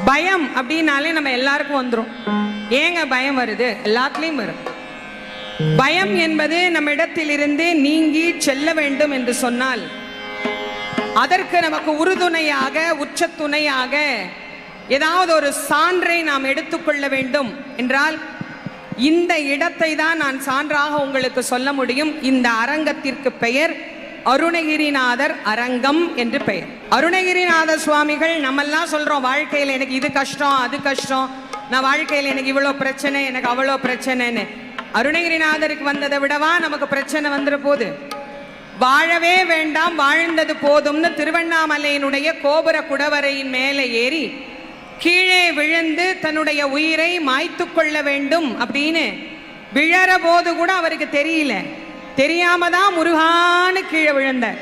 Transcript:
பயம் அப்படின்னாலே நம்ம எல்லாருக்கும் வந்துடும். ஏங்க பயம் வருது? எல்லாத்துலேயும் வரும். பயம் என்பது நம்ம இடத்திலிருந்து நீங்கி செல்ல வேண்டும் என்று சொன்னால் அதற்கு நமக்கு உறுதுணையாக உச்ச துணையாக ஏதாவது ஒரு சான்றை நாம் எடுத்துக்கொள்ள வேண்டும் என்றால் இந்த இடத்தை தான் நான் சான்றாக உங்களுக்கு சொல்ல முடியும். இந்த அரங்கத்திற்கு பெயர் அருணகிரிநாதர் அரங்கம் என்று பெயர். அருணகிரிநாத சுவாமிகள் நம்மெல்லாம் சொல்றோம் வாழ்க்கையில் எனக்கு இது கஷ்டம் அது கஷ்டம், நான் வாழ்க்கையில் எனக்கு இவ்வளோ பிரச்சனை எனக்கு அவ்வளோ பிரச்சனைன்னு. அருணகிரிநாதருக்கு வந்ததை விடவா நமக்கு பிரச்சனை வந்துட போது? வாழவே வேண்டாம் வாழ்ந்தது போதும்னு திருவண்ணாமலையினுடைய கோபுர குடவரையின் மேலே ஏறி கீழே விழுந்து தன்னுடைய உயிரை மாய்த்து கொள்ள வேண்டும் அப்படின்னு விழற போது கூட அவருக்கு தெரியல. தெரியாம தான் முருகான்னு கீழே விழுந்தார்.